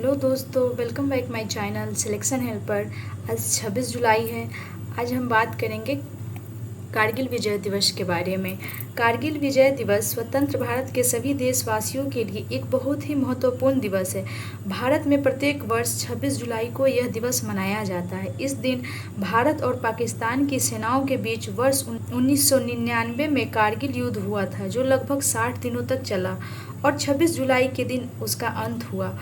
Hello दोस्तों, welcome back my channel selection helper. आज 26 जुलाई है। आज हम बात करेंगे कारगिल विजय दिवस के बारे में। कारगिल विजय दिवस स्वतंत्र भारत के सभी देशवासियों के लिए एक बहुत ही महत्वपूर्ण दिवस है। भारत में प्रत्येक वर्ष 26 जुलाई को यह दिवस मनाया जाता है। इस दिन भारत और पाकिस्तान की सेनाओं के बीच वर्ष 1999 में कारगिल युद्ध हुआ था, जो लगभग 60 दिनों तक चला और 26 जुलाई के दिन उसका अंत हुआ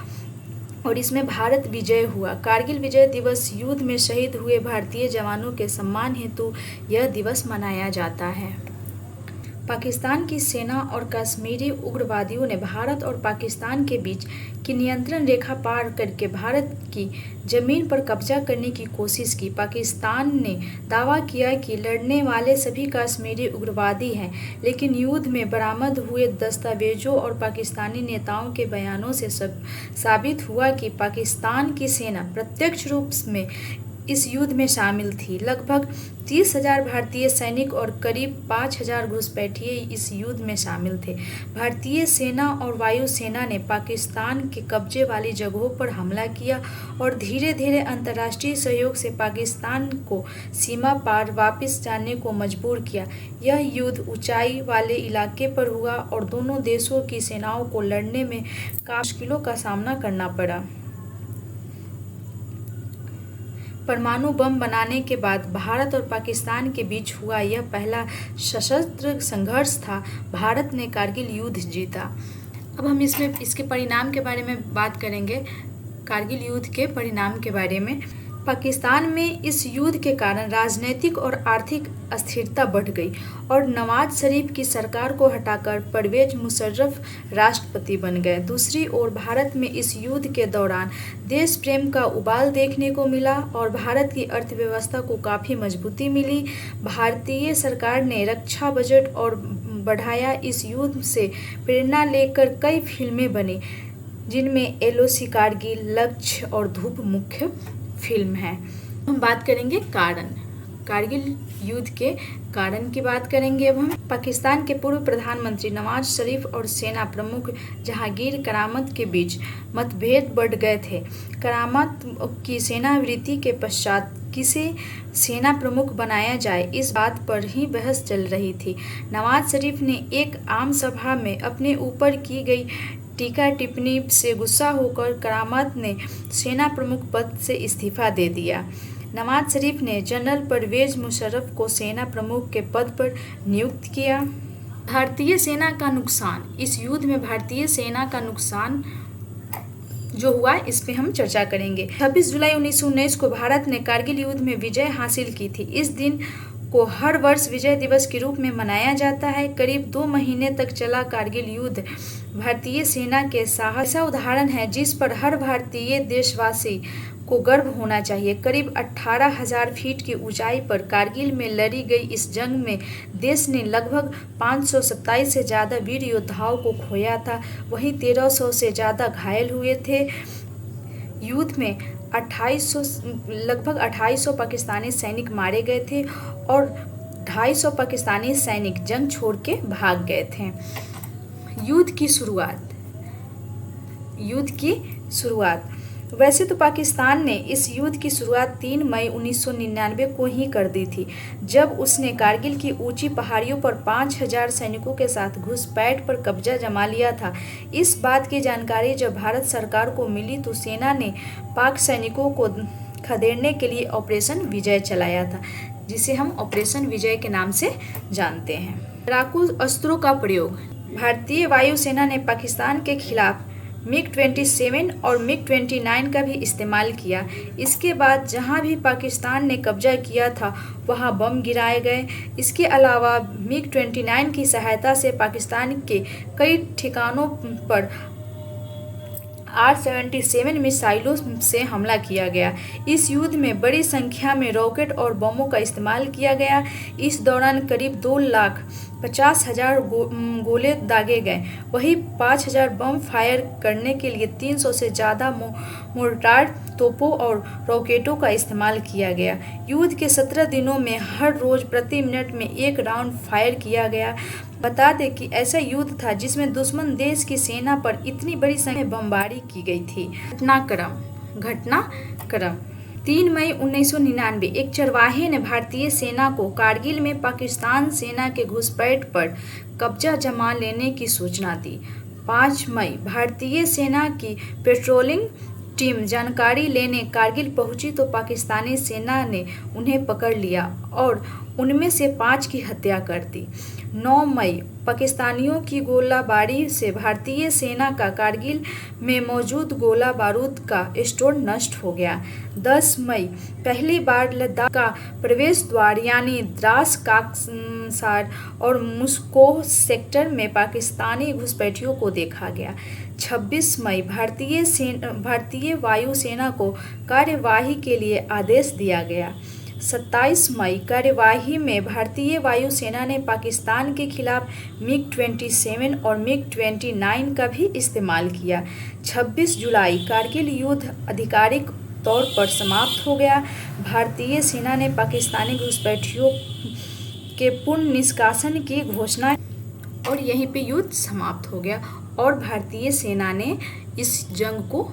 और इसमें भारत विजय हुआ। कारगिल विजय दिवस युद्ध में शहीद हुए भारतीय जवानों के सम्मान हेतु यह दिवस मनाया जाता है। पाकिस्तान की सेना और कश्मीरी उग्रवादियों ने भारत और पाकिस्तान के बीच की नियंत्रण रेखा पार करके भारत की जमीन पर कब्जा करने की कोशिश की। पाकिस्तान ने दावा किया कि लड़ने वाले सभी कश्मीरी उग्रवादी हैं, लेकिन युद्ध में बरामद हुए दस्तावेजों और पाकिस्तानी नेताओं के बयानों से साबित हुआ कि पाकिस्तान की सेना प्रत्यक्ष रूप में इस युद्ध में शामिल थी। लगभग 30,000 भारतीय सैनिक और करीब 5,000 घुसपैठिए इस युद्ध में शामिल थे। भारतीय सेना और वायु सेना ने पाकिस्तान के कब्जे वाली जगहों पर हमला किया और धीरे धीरे अंतर्राष्ट्रीय सहयोग से पाकिस्तान को सीमा पार वापस जाने को मजबूर किया। यह युद्ध ऊंचाई वाले इलाके पर हुआ और दोनों देशों की सेनाओं को लड़ने में काफी मुश्किलों का सामना करना पड़ा। परमाणु बम बनाने के बाद भारत और पाकिस्तान के बीच हुआ यह पहला सशस्त्र संघर्ष था। भारत ने कारगिल युद्ध जीता। अब हम इसके परिणाम के बारे में बात करेंगे। कारगिल युद्ध के परिणाम के बारे में, पाकिस्तान में इस युद्ध के कारण राजनीतिक और आर्थिक अस्थिरता बढ़ गई और नवाज शरीफ की सरकार को हटाकर परवेज मुशर्रफ राष्ट्रपति बन गए। दूसरी ओर भारत में इस युद्ध के दौरान देश प्रेम का उबाल देखने को मिला और भारत की अर्थव्यवस्था को काफ़ी मजबूती मिली। भारतीय सरकार ने रक्षा बजट और बढ़ाया। इस युद्ध से प्रेरणा लेकर कई फिल्में बनी, जिनमें एलओसी कारगिल, लक्ष्य और धूप मुख्य फिल्म है। हम बात करेंगे कारगिल युद्ध के कारण की बात करेंगे। अब हम पाकिस्तान के पूर्व प्रधानमंत्री नवाज शरीफ और सेना प्रमुख जहांगीर करामत के बीच मतभेद बढ़ गए थे। करामत की सेनानिवृत्ति के पश्चात किसे सेना प्रमुख बनाया जाए, इस बात पर ही बहस चल रही थी। नवाज शरीफ ने एक आम सभा में अपने ऊपर की गई टीका टिप्पणी से गुस्सा होकर करामत ने सेना प्रमुख पद से इस्तीफा दे दिया। नवाज शरीफ ने जनरल परवेज मुशर्रफ को सेना प्रमुख के पद पर नियुक्त किया। भारतीय सेना का नुकसान। इस युद्ध में भारतीय सेना का नुकसान जो हुआ, इस पे हम चर्चा करेंगे। 26 जुलाई 1919 को भारत ने कारगिल युद्ध में विजय हासिल की थी। इस दिन को हर वर्ष विजय दिवस के रूप में मनाया जाता है। करीब 2 महीने तक चला कारगिल युद्ध भारतीय सेना के साहस का उदाहरण है, जिस पर हर भारतीय देशवासी को गर्व होना चाहिए। करीब 18,000 फीट की ऊंचाई पर कारगिल में लड़ी गई इस जंग में देश ने लगभग 527 से ज़्यादा वीर योद्धाओं को खोया था, वहीं 1300 से ज़्यादा घायल हुए थे। युद्ध में लगभग 2800 पाकिस्तानी सैनिक मारे गए थे और 250 पाकिस्तानी सैनिक जंग छोड़ के भाग गए थे। युद्ध की शुरुआत। वैसे तो पाकिस्तान ने इस युद्ध की शुरुआत 3 मई 1999 को ही कर दी थी, जब उसने कारगिल की ऊंची पहाड़ियों पर 5,000 सैनिकों के साथ घुसपैठ पर कब्जा जमा लिया था। इस बात की जानकारी जब भारत सरकार को मिली तो सेना ने पाक सैनिकों को खदेड़ने के लिए ऑपरेशन विजय चलाया था, जिसे हम ऑपरेशन विजय के नाम से जानते हैं। लड़ाकू अस्त्रों का प्रयोग। भारतीय वायुसेना ने पाकिस्तान के खिलाफ MiG-27 और MiG-29 का भी इस्तेमाल किया। इसके बाद जहां भी पाकिस्तान ने कब्जा किया था वहां बम गिराए गए। इसके अलावा MiG-29 की सहायता से पाकिस्तान के कई ठिकानों पर R-77 मिसाइलों से हमला किया गया। इस युद्ध में बड़ी संख्या में रॉकेट और बमों का इस्तेमाल किया गया। इस दौरान करीब 2 लाख 50,000 गोले दागे गए। वहीं 5,000 बम फायर करने के लिए 300 से ज़्यादा मोर्टार तोपों और रॉकेटों का इस्तेमाल किया गया। युद्ध के 17 दिनों में हर रोज़ प्रति मिनट में 1 राउंड फायर किया गया। बता दें कि ऐसा युद्ध था जिसमें दुश्मन देश की सेना पर इतनी बड़ी संख्या में बमबारी की गई थी। घटनाक्रम 3 मई 1999 एक चरवाहे ने भारतीय सेना को कारगिल में पाकिस्तान सेना के घुसपैठ पर कब्जा जमा लेने की सूचना दी। 5 मई भारतीय सेना की पेट्रोलिंग टीम जानकारी लेने कारगिल पहुंची तो पाकिस्तानी सेना ने उन्हें पकड़ लिया और उनमें से 5 की हत्या कर दी। 9 मई पाकिस्तानियों की गोलाबारी से भारतीय सेना का कारगिल में मौजूद गोला बारूद का स्टोर नष्ट हो गया। 10 मई पहली बार लद्दाख का प्रवेश द्वार यानी द्रास काकसार और मुस्कोह सेक्टर में पाकिस्तानी घुसपैठियों को देखा गया। 26 मई भारतीय वायुसेना को कार्यवाही के लिए आदेश दिया गया। 27 मई कार्यवाही में भारतीय वायुसेना ने पाकिस्तान के खिलाफ MiG-27 और MiG-29 का भी इस्तेमाल किया। 26 जुलाई कारगिल युद्ध आधिकारिक तौर पर समाप्त हो गया। भारतीय सेना ने पाकिस्तानी घुसपैठियों के पूर्ण निष्कासन की घोषणा और यहीं पे युद्ध समाप्त हो गया और भारतीय सेना ने इस जंग को।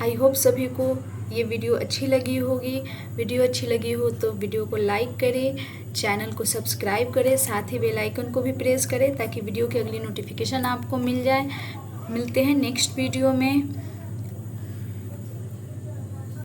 आई होप सभी को ये वीडियो अच्छी लगी होगी। वीडियो अच्छी लगी हो तो वीडियो को लाइक करें, चैनल को सब्सक्राइब करें, साथ ही बेल आइकन को भी प्रेस करें ताकि वीडियो की अगली नोटिफिकेशन आपको मिल जाए। मिलते हैं नेक्स्ट वीडियो में।